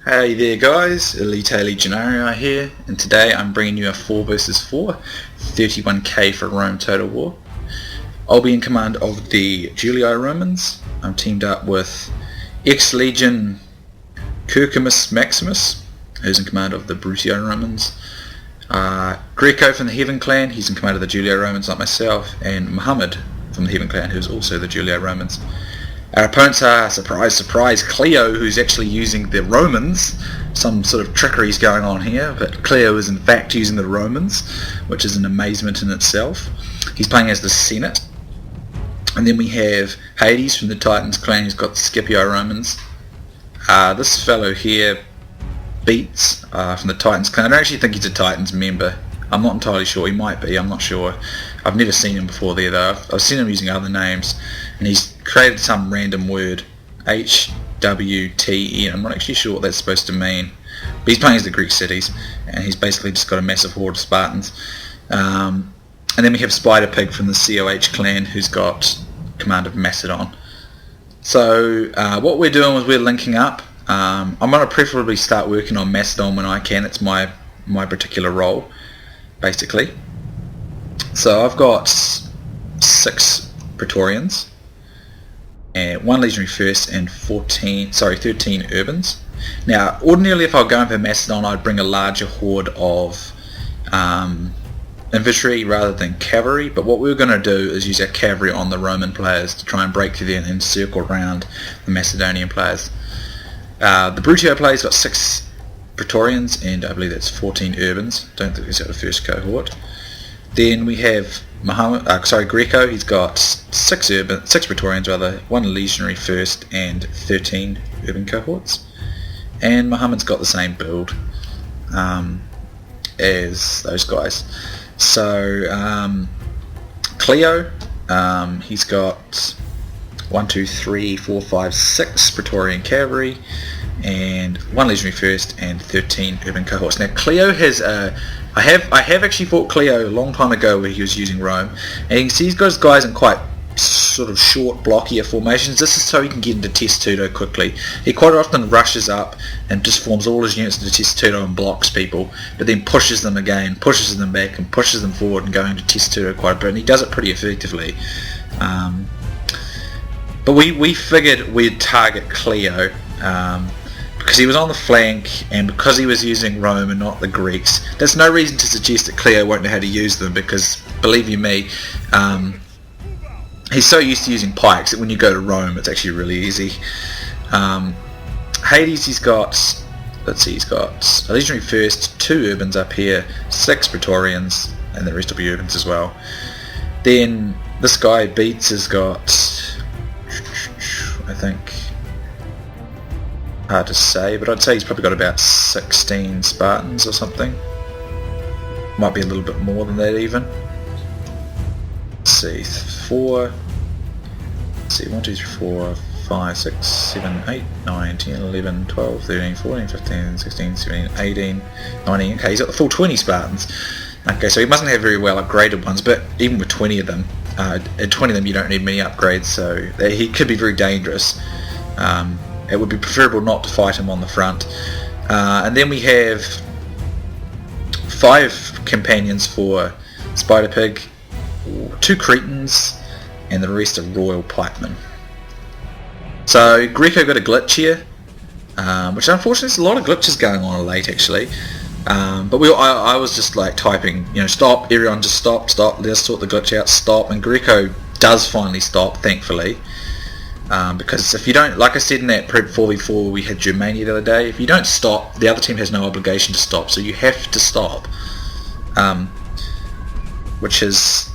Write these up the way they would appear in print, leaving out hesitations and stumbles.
Hey there guys, Elita Legionarii here, and today I'm bringing you a 4vs4 31k for Rome Total War. I'll be in command of the Julii Romans. I'm teamed up with X-LEGIONKIRKUSMAXIMUS, who's in command of the Brutii Romans. GREKO from the Heaven Clan, he's in command of the Julii Romans like myself, and Mohamed from the Heaven Clan, who's also the Julii Romans. Our opponents are, surprise surprise, Cleo, who's actually using the Romans. Some sort of trickery's going on here, but Cleo is in fact using the Romans, which is an amazement in itself. He's playing as the Senate. And then we have Hades from the Titans clan, who's got the Scipii Romans. This fellow here beats from the Titans clan. I don't actually think he's a Titans member. I'm not entirely sure. He might be, I'm not sure. I've never seen him before there though. I've seen him using other names, and he's created some random word, HWTN. I'm not actually sure what that's supposed to mean. But he's playing as the Greek cities, and he's basically just got a massive horde of Spartans. And then we have Spider-Pig from the COH clan, who's got command of Macedon. So what we're doing is we're linking up. I'm going to preferably start working on Macedon when I can. It's my particular role, basically. So I've got 6 Praetorians, and 1 Legionary First, and 13 Urbans. Now, ordinarily if I were going for Macedon, I'd bring a larger horde of infantry rather than cavalry, but what we're going to do is use our cavalry on the Roman players to try and break through there and then circle around the Macedonian players. The Brutii player's got 6 Praetorians, and I believe that's 14 Urbans. Don't think he's got the first cohort. Then we have GREKO. He's got 6 Praetorians rather, 1 Legionary First, and 13 Urban cohorts. And Mohammed's got the same build as those guys. So Cleo, he's got 1, 2, 3, 4, 5, 6 Praetorian cavalry, and 1 Legionary First, and 13 Urban cohorts. Now Cleo has I have actually fought Cleo a long time ago where he was using Rome, and you can see he's got his guys in quite sort of short blockier formations. This is so he can get into Testudo quickly. He quite often rushes up and just forms all his units into Testudo and blocks people, but then pushes them again, pushes them back, and pushes them forward and going to Testudo quite a bit, and he does it pretty effectively. But we figured we'd target Cleo because he was on the flank, and because he was using Rome and not the Greeks. There's no reason to suggest that Cleo won't know how to use them, because believe you me, he's so used to using pikes that when you go to Rome it's actually really easy. Hades, he's got a Legionary First, 2 Urbans up here, 6 Praetorians, and the rest will be Urbans as well. Then this guy Beats has got, I think, hard to say, but I'd say he's probably got about 16 Spartans or something. Might be a little bit more than that even. Let's see, 1, 2, 3, 4, 5, 6, 7, 8, 9, 10, 11, 12, 13, 14, 15, 16, 17, 18, 19. Okay, he's got the full 20 Spartans. Okay, so he mustn't have very well upgraded ones, but even with 20 of them, at 20 of them you don't need many upgrades, so he could be very dangerous. It would be preferable not to fight him on the front. And then we have 5 companions for Spider-Pig, 2 Cretans, and the rest are Royal Pikemen. So GREKO got a glitch here, which unfortunately there's a lot of glitches going on late actually. But I was just like typing, stop, everyone just stop, let's sort the glitch out, stop, and GREKO does finally stop, thankfully. Because if you don't, like I said in that Prep 4v4 we had Germania the other day, if you don't stop, the other team has no obligation to stop, so you have to stop. Which is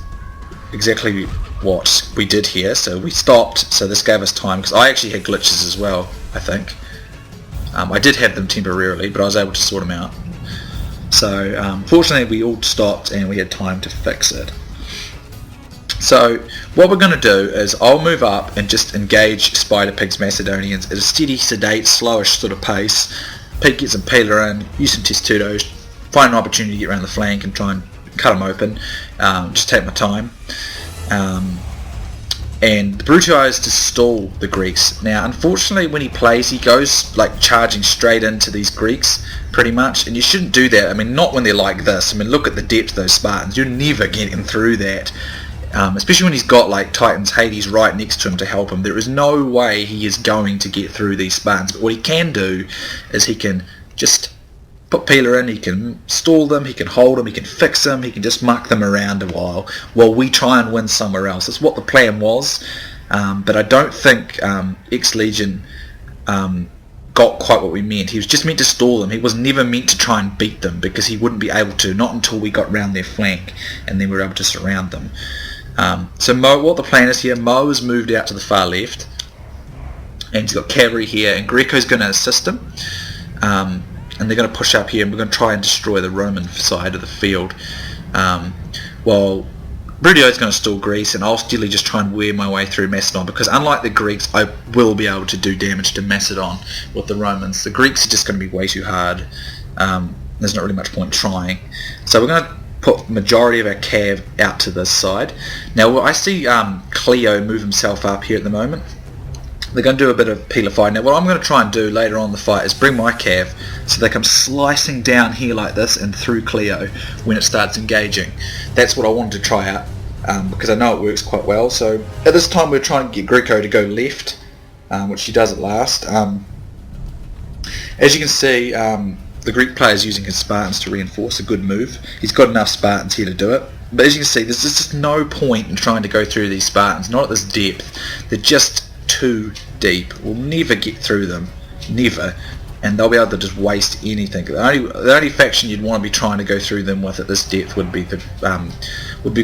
exactly what we did here. So we stopped, so this gave us time, because I actually had glitches as well, I think. I did have them temporarily, but I was able to sort them out. So fortunately we all stopped and we had time to fix it. So what we're going to do is I'll move up and just engage Spider-Pig's Macedonians at a steady, sedate, slowish sort of pace. Pig gets some peeler in, use some Testudos, find an opportunity to get around the flank and try and cut them open. Just take my time. and the Brutii is to stall the Greeks. Now unfortunately when he plays, he goes like charging straight into these Greeks pretty much, and you shouldn't do that. I mean, not when they're like this. I mean, look at the depth of those Spartans. You're never getting through that, especially when he's got like Titans Hades right next to him to help him. There is no way he is going to get through these Spartans. But what he can do is he can just put Pila in, he can stall them, he can hold them, he can fix them, he can just muck them around a while we try and win somewhere else. That's what the plan was, but I don't think X-Legion got quite what we meant. He was just meant to stall them. He was never meant to try and beat them, because he wouldn't be able to, not until we got round their flank and then we were able to surround them. So Mo, what the plan is here, Mo has moved out to the far left and he's got cavalry here, and Greko's going to assist him. And they're going to push up here, and we're going to try and destroy the Roman side of the field. While Brutii is going to stall Greece, and I'll steadily just try and wear my way through Macedon, because unlike the Greeks, I will be able to do damage to Macedon with the Romans. The Greeks are just going to be way too hard. There's not really much point trying. So we're going to put majority of our cav out to this side. Now I see Cleo move himself up here at the moment. They're going to do a bit of Pila fight. Now what I'm going to try and do later on in the fight is bring my cav so they come slicing down here like this and through Cleo when it starts engaging. That's what I wanted to try out, because I know it works quite well. So at this time we're trying to get Greko to go left, which he does at last. As you can see, the Greek player is using his Spartans to reinforce. A good move. He's got enough Spartans here to do it. But as you can see, there's just no point in trying to go through these Spartans, not at this depth. They're just too deep. We'll never get through them, never, and they'll be able to just waste anything. The only faction you'd want to be trying to go through them with at this depth would be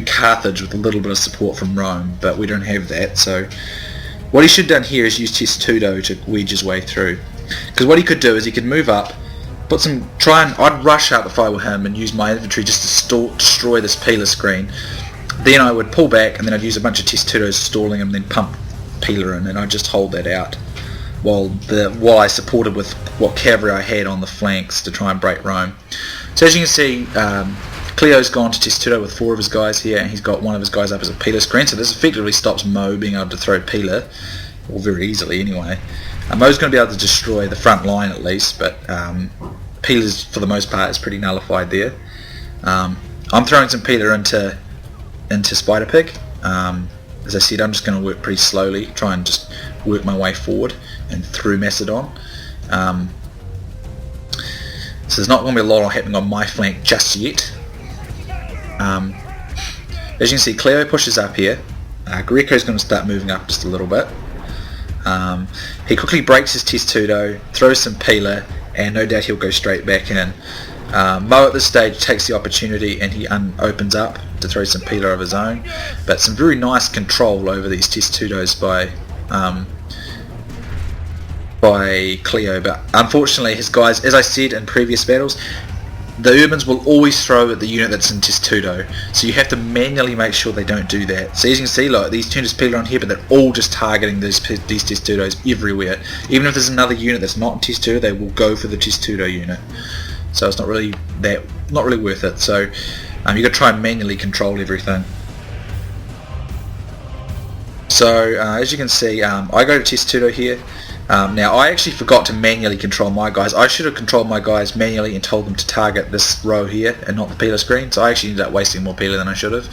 Carthage, with a little bit of support from Rome, but we don't have that. So what he should have done here is use Testudo to wedge his way through, because what he could do is he could move up, I'd rush up if I were him and use my infantry just to destroy this Pila screen. Then I would pull back, and then I'd use a bunch of Testudos stalling him, then pump Pila in, and I just hold that out while I supported with what cavalry I had on the flanks to try and break Rome. So as you can see, Cleo's gone to Testudo with 4 of his guys here, and he's got 1 of his guys up as a Pila screen, so this effectively stops Mo being able to throw Pila, or very easily anyway. Mo's going to be able to destroy the front line at least, but Pila's for the most part is pretty nullified there. I'm throwing some Pila into Spider Pig. As I said, I'm just going to work pretty slowly, try and just work my way forward and through Macedon. So there's not going to be a lot happening on my flank just yet. As you can see, Cleo pushes up here. Greko's going to start moving up just a little bit. He quickly breaks his Testudo, throws some Pila, and no doubt he'll go straight back in. Mo at this stage takes the opportunity and he opens up to throw some Pila of his own, but some very nice control over these Testudos by Cleo. But unfortunately his guys, as I said in previous battles, the Urbans will always throw at the unit that's in Testudo, so you have to manually make sure they don't do that. So as you can see, like, these turn Pila on here, but they're all just targeting these Testudos everywhere. Even if there's another unit that's not in Testudo, they will go for the Testudo unit. So it's not really worth it. So you got to try and manually control everything. So as you can see, I go to Testudo here. Now I actually forgot to manually control my guys. I should have controlled my guys manually and told them to target this row here and not the Pila screen. So I actually ended up wasting more Pila than I should have,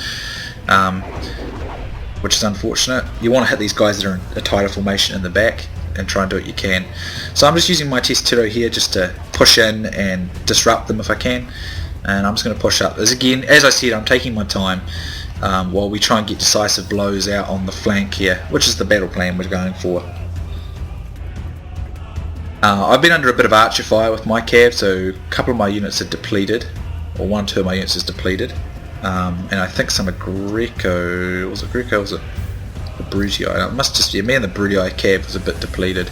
which is unfortunate. You want to hit these guys that are in a tighter formation in the back and try and do what you can. So I'm just using my Testudo here just to push in and disrupt them if I can, and I'm just going to push up. As I said, I'm taking my time while we try and get decisive blows out on the flank here, which is the battle plan we're going for. I've been under a bit of archer fire with my cav, so a couple of my units are depleted, or 1 or 2 of my units is depleted, and I think some of Greko, was it the Brutii? It must just be me, and the Brutii cav was a bit depleted.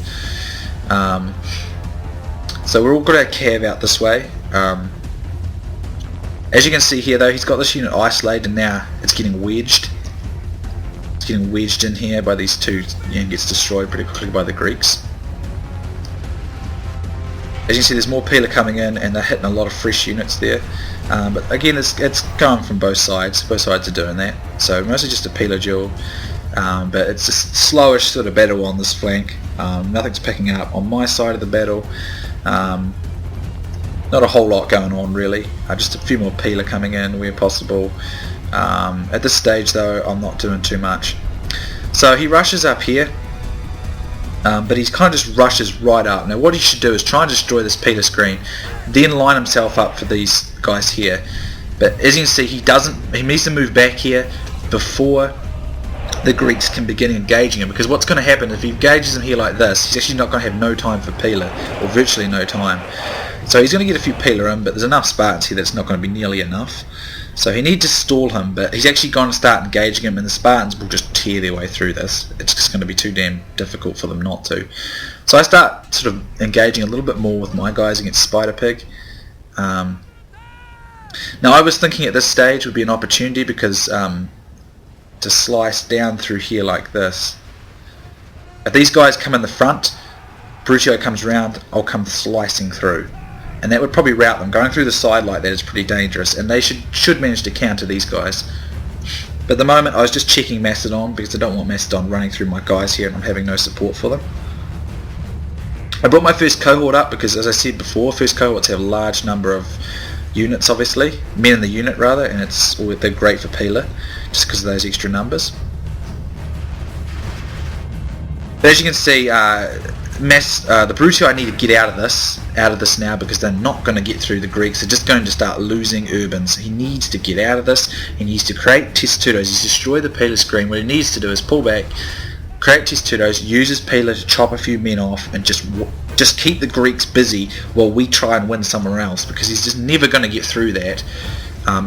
So we're all got our cav out this way. As you can see here though, he's got this unit isolated, and now it's getting wedged. It's getting wedged in here by these 2, and gets destroyed pretty quickly by the Greeks. As you can see, there's more Pila coming in, and they're hitting a lot of fresh units there. But again, it's going from both sides. Both sides are doing that. So mostly just a Pila duel. but it's a slowish sort of battle on this flank. Nothing's picking up on my side of the battle. Not a whole lot going on really, just a few more peeler coming in where possible. At this stage though, I'm not doing too much. So he rushes up here, but he kind of just rushes right up. Now what he should do is try and destroy this peeler screen, then line himself up for these guys here. But as you can see, he needs to move back here before the Greeks can begin engaging him, because what's going to happen if he engages him here like this, he's actually not going to have no time for peeler, or virtually no time. So he's going to get a few peeler in, but there's enough Spartans here that it's not going to be nearly enough. So he needs to stall him, but he's actually going to start engaging him, and the Spartans will just tear their way through this. It's just going to be too damn difficult for them not to. So I start sort of engaging a little bit more with my guys against Spider Pig. Now I was thinking at this stage would be an opportunity, because to slice down through here like this. If these guys come in the front, Brutii comes round, I'll come slicing through. And that would probably rout them. Going through the side like that is pretty dangerous, and they should manage to counter these guys. But at the moment I was just checking Macedon, because I don't want Macedon running through my guys here and I'm having no support for them. I brought my first cohort up because, as I said before, first cohorts have a large number of units, obviously, men in the unit rather, and they're great for peeler just because of those extra numbers. But as you can see, the Brutii need to get out of this now, because they're not going to get through the Greeks. They're just going to start losing urbans. He needs to get out of this. He needs to create testudos. He's destroyed the peeler screen. What he needs to do is pull back, create testudos, use his peeler to chop a few men off, and just keep the Greeks busy while we try and win somewhere else, because he's just never going to get through that.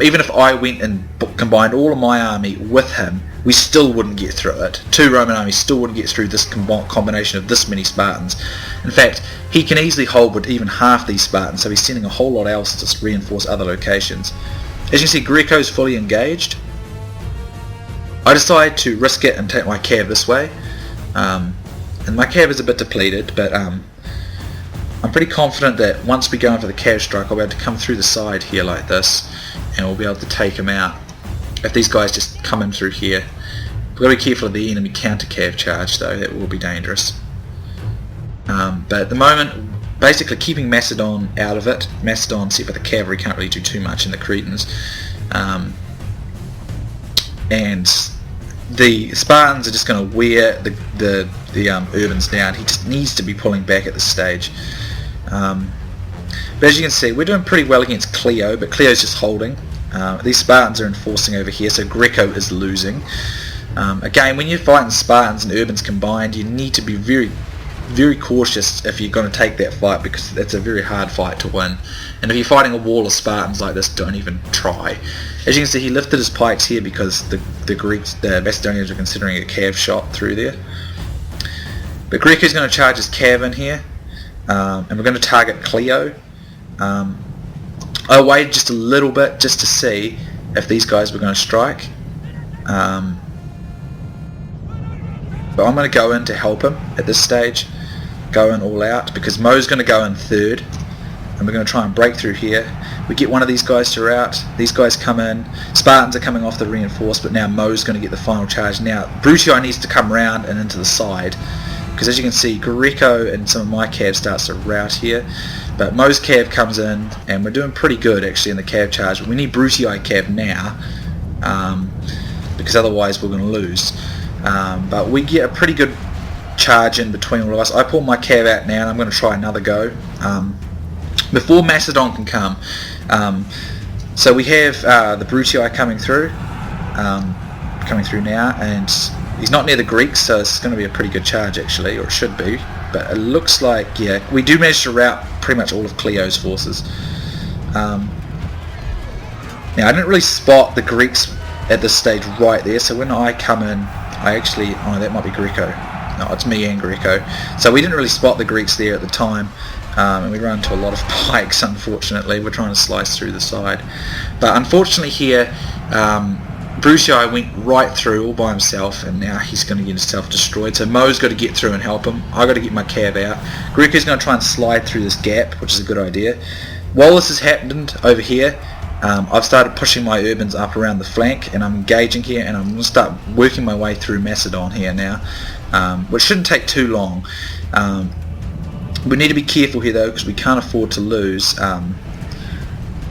Even if I went and combined all of my army with him, we still wouldn't get through it. 2 Roman armies still wouldn't get through this combination of this many Spartans. In fact, he can easily hold with even half these Spartans, so he's sending a whole lot else to reinforce other locations. As you can see, Greco's fully engaged. I decide to risk it and take my cav this way. And my cav is a bit depleted, but I'm pretty confident that once we go in for the cav strike, I'll be able to come through the side here like this, and we'll be able to take him out. If these guys just come in through here, we've got to be careful of the enemy counter cav charge though, that will be dangerous. But at the moment, basically keeping Macedon out of it. Macedon, except for the cavalry, can't really do too much in the Cretans. And the Spartans are just going to wear the urbans down. He just needs to be pulling back at this stage. But as you can see, we're doing pretty well against Cleo, but Cleo's just holding. These Spartans are enforcing over here, so Greco is losing. Again, when you're fighting Spartans and urbans combined, you need to be very, very cautious if you're going to take that fight, because that's a very hard fight to win. And if you're fighting a wall of Spartans like this, don't even try. As you can see, he lifted his pikes here because the Macedonians are considering a cav shot through there. But Greco's going to charge his cav in here, and we're going to target Cleo. I waited just a little bit just to see if these guys were going to strike. But I'm going to go in to help him at this stage, go in all out, because Mo's going to go in third, and we're going to try and break through here. We get one of these guys to rout, these guys come in, Spartans are coming off the reinforce, but now Mo's going to get the final charge. Now Brutii needs to come round and into the side, because as you can see, Greco and some of my cav starts to rout here, but Mo's cav comes in, and we're doing pretty good actually in the cav charge. But we need Brutii cav now, because otherwise we're going to lose. But we get a pretty good charge in between all of us. I pull my cav out now, and I'm going to try another go before Macedon can come. So we have the Brutii coming through now, and he's not near the Greeks, so it's going to be a pretty good charge actually, or it should be. But it looks like, yeah, we do manage to rout pretty much all of Cleo's forces. Now I didn't really spot the Greeks at this stage right there, so when I come in, I actually, oh, that might be Greco. No, it's me and Greco. So we didn't really spot the Greeks there at the time, and we run into a lot of pikes, unfortunately. We're trying to slice through the side. But unfortunately here, Brutii went right through all by himself, and now he's going to get himself destroyed. So Mo's got to get through and help him. I've got to get my cav out. Greco's going to try and slide through this gap, which is a good idea. While this has happened over here, I've started pushing my urbans up around the flank, and I'm engaging here, and I'm going to start working my way through Macedon here now, which shouldn't take too long. We need to be careful here though, because we can't afford to lose.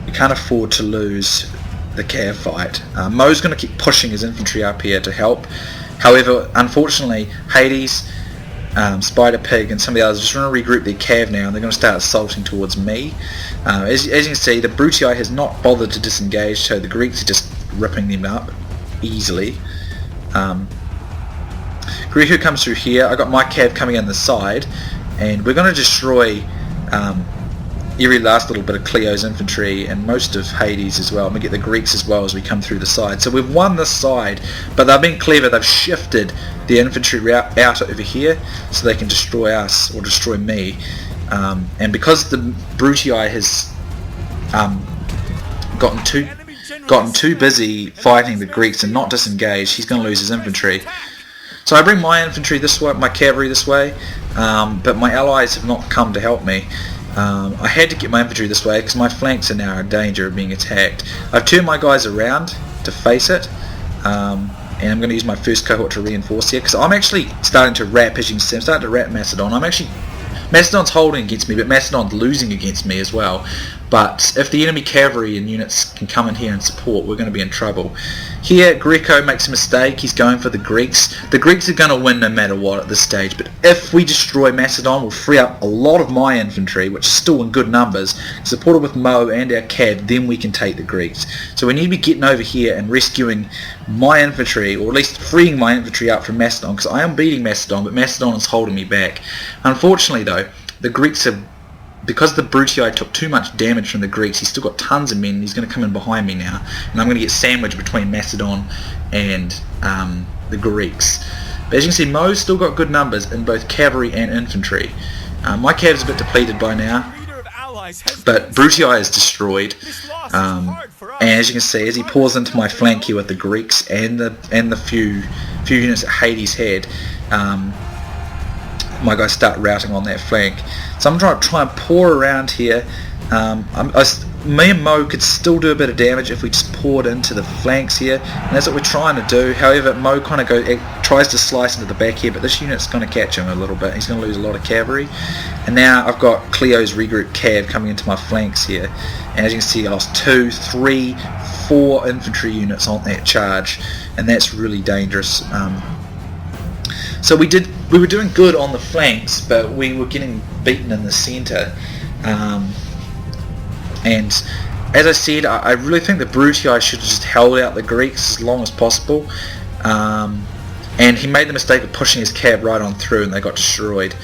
We can't afford to lose the Cav fight. Mo's going to keep pushing his infantry up here to help. However, unfortunately, Hades, Spider Pig, and some of the others just want to regroup their Cav now, and they're going to start assaulting towards me. As you can see, the Brutii has not bothered to disengage, so the Greeks are just ripping them up easily. Greko comes through here. I got my Cav coming in the side, and we're going to destroy every last little bit of Cleo's infantry and most of Hades as well. And we get the Greeks as well as we come through the side. So we've won this side, but they've been clever. They've shifted the infantry route out over here so they can destroy us or destroy me. And because the Brutii has gotten too busy fighting the Greeks and not disengaged, he's going to lose his infantry. So I bring my infantry this way, my cavalry this way, but my allies have not come to help me. I had to get my infantry this way because my flanks are now in danger of being attacked. I've turned my guys around to face it, and I'm going to use my first cohort to reinforce here because I'm actually starting to wrap, as you can see, I'm starting to wrap Macedon. Macedon's holding against me, but Macedon's losing against me as well. But if the enemy cavalry and units can come in here and support, we're going to be in trouble. Here, Greko makes a mistake. He's going for the Greeks. The Greeks are going to win no matter what at this stage. But if we destroy Macedon, we'll free up a lot of my infantry, which is still in good numbers, supported with Mo and our Cav. Then we can take the Greeks. So we need to be getting over here and rescuing my infantry, or at least freeing my infantry up from Macedon, because I am beating Macedon, but Macedon is holding me back. Unfortunately, though, the Greeks have, because the Brutii took too much damage from the Greeks, he's still got tons of men. He's going to come in behind me now, and I'm going to get sandwiched between Macedon and the Greeks. But as you can see, Mo's still got good numbers in both cavalry and infantry. My Cav's a bit depleted by now, but Brutii is destroyed. And as you can see, as he pours into my flank here with the Greeks and the few units that Hades had, my guys start routing on that flank. So I'm trying to pour around here. Me and Mo could still do a bit of damage if we just poured into the flanks here, and that's what we're trying to do. However, Mo kind of tries to slice into the back here, but this unit's going to catch him a little bit. He's going to lose a lot of cavalry. And now I've got Cleo's regrouped Cav coming into my flanks here. And as you can see, I lost 2, 3, 4 infantry units on that charge, and that's really dangerous. So we were doing good on the flanks, but we were getting beaten in the centre. And as I said, I really think the Brutii should have just held out the Greeks as long as possible. And he made the mistake of pushing his Cav right on through, and they got destroyed.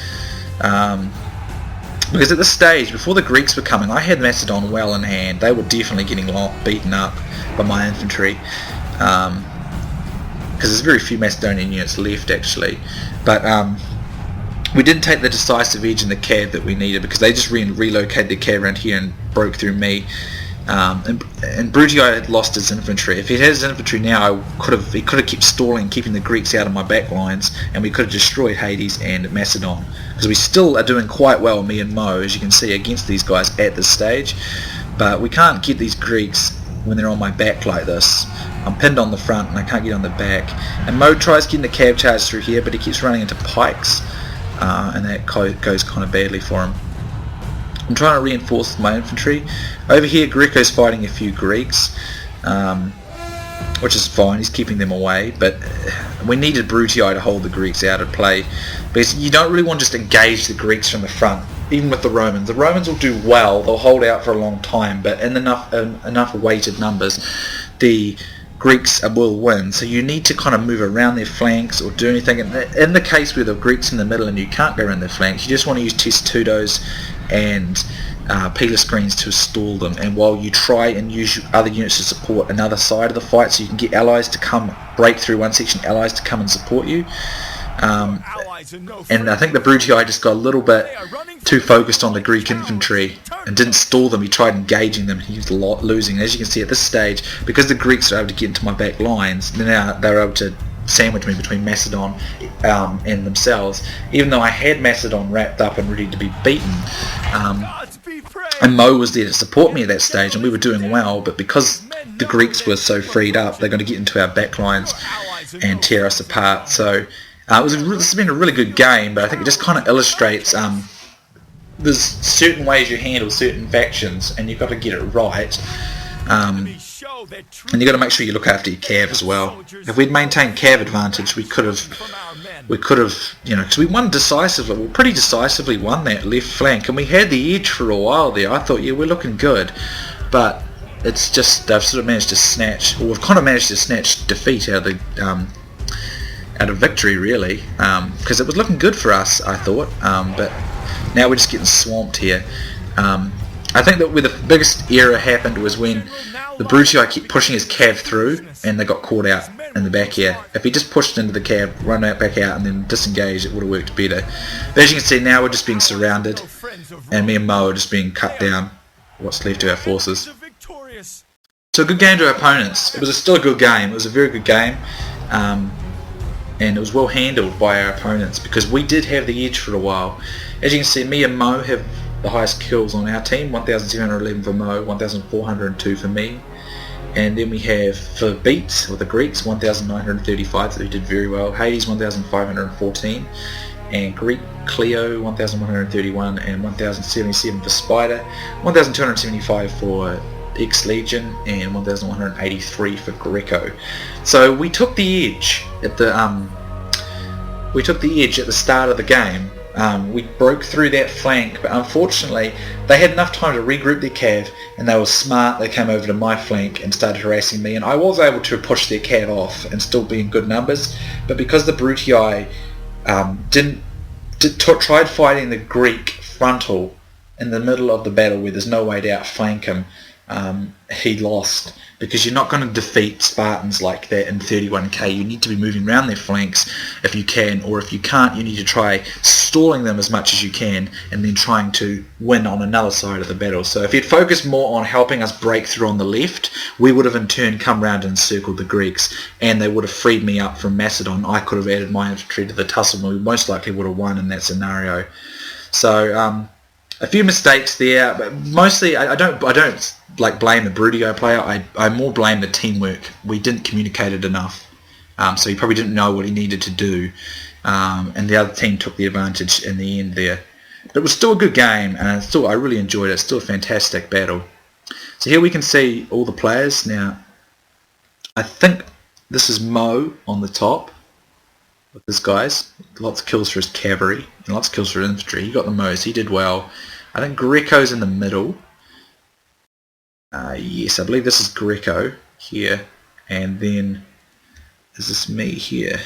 Because at this stage, before the Greeks were coming, I had Macedon well in hand. They were definitely getting beaten up by my infantry. Because there's very few Macedonian units left actually, but we didn't take the decisive edge in the Cav that we needed, because they just relocated the Cav around here and broke through me. And Brutii had lost his infantry. If he had his infantry now, he could have kept stalling, keeping the Greeks out of my back lines, and we could have destroyed Hades and Macedon, because we still are doing quite well, me and Mo, as you can see, against these guys at this stage. But we can't get these Greeks when they're on my back like this. I'm pinned on the front and I can't get on the back. And Mo tries getting the Cav charge through here, but he keeps running into pikes, and that goes kind of badly for him. I'm trying to reinforce my infantry. Over here, Greko's fighting a few Greeks, which is fine. He's keeping them away, but we needed Brutii to hold the Greeks out of play, because you don't really want to just engage the Greeks from the front. Even with the Romans will do well. They'll hold out for a long time, but in enough weighted numbers, the Greeks will win. So you need to kind of move around their flanks or do anything. In the case where the Greeks in the middle and you can't go around their flanks, you just want to use testudos and peeler screens to stall them, and while you try and use other units to support another side of the fight, so you can get allies to come break through one section, allies to come and support you. And I think the Brutii just got a little bit too focused on the Greek infantry and didn't stall them. He tried engaging them. He was losing. As you can see at this stage, because the Greeks are able to get into my back lines, now they're able to sandwich me between Macedon and themselves. Even though I had Macedon wrapped up and ready to be beaten, And Mo was there to support me at that stage, and we were doing well, but because the Greeks were so freed up, they're going to get into our back lines and tear us apart. So this has been a really good game, but I think it just kind of illustrates there's certain ways you handle certain factions, and you've got to get it right. And you've got to make sure you look after your cav as well. If we'd maintained cav advantage, we could have, because we won decisively, well, pretty decisively won that left flank, and we had the edge for a while there. I thought, yeah, we're looking good, but it's just they've sort of managed to snatch, or we've kind of managed to snatch defeat out of victory, really, because it was looking good for us, I thought, but now we're just getting swamped here. I think that where the biggest error happened was when the Brutii kept pushing his cav through and they got caught out in the back here. If he just pushed into the cav, run out back out and then disengaged, it would have worked better. But as you can see, now we're just being surrounded, and me and Mo are just being cut down, what's left of our forces. So a good game to our opponents. It was still a good game. It was a very good game, and it was well handled by our opponents because we did have the edge for a while. As you can see, me and Mo have the highest kills on our team, 1,711 for Mo, 1,402 for me. And then we have for beats, or the Greeks, 1,935, so we did very well. Hades, 1,514. And Greek Cleo, 1,131 and 1,077 for Spider, 1,275 for X-Legion, and 1,183 for Greco. So we took the edge at the start of the game. We broke through that flank, but unfortunately they had enough time to regroup their cav, and they were smart. They came over to my flank and started harassing me, and I was able to push their cav off and still be in good numbers. But because the Brutii tried fighting the Greek frontal in the middle of the battle where there's no way to outflank him, he lost, because you're not going to defeat Spartans like that in 31k. You need to be moving around their flanks if you can, or if you can't, you need to try stalling them as much as you can and then trying to win on another side of the battle. So if you'd focused more on helping us break through on the left, we would have in turn come round and encircled the Greeks, and they would have freed me up from Macedon. I could have added my infantry to the tussle, and we most likely would have won in that scenario. So a few mistakes there, but mostly I don't like blame the Brutii player. I more blame the teamwork. We didn't communicate it enough, so he probably didn't know what he needed to do, and the other team took the advantage in the end there. But it was still a good game, and I really enjoyed it. It's still a fantastic battle. So here we can see all the players now. I think this is Mo on the top with this guys. Lots of kills for his cavalry and lots of kills for his infantry. He got the most. He did well. I think Greco's in the middle. Yes, I believe this is Greco here, and then is this me here?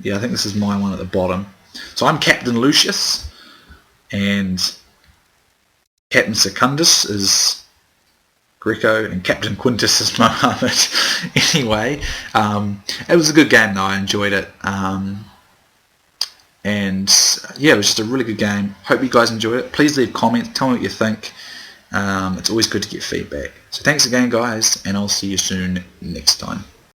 Yeah, I think this is my one at the bottom. So I'm Captain Lucius, and Captain Secundus is Greco, and Captain Quintus is Mohammed. Anyway, it was a good game though. I enjoyed it. And yeah, it was just a really good game. Hope you guys enjoyed it. Please leave comments, tell me what you think. It's always good to get feedback. So thanks again guys, and I'll see you soon next time.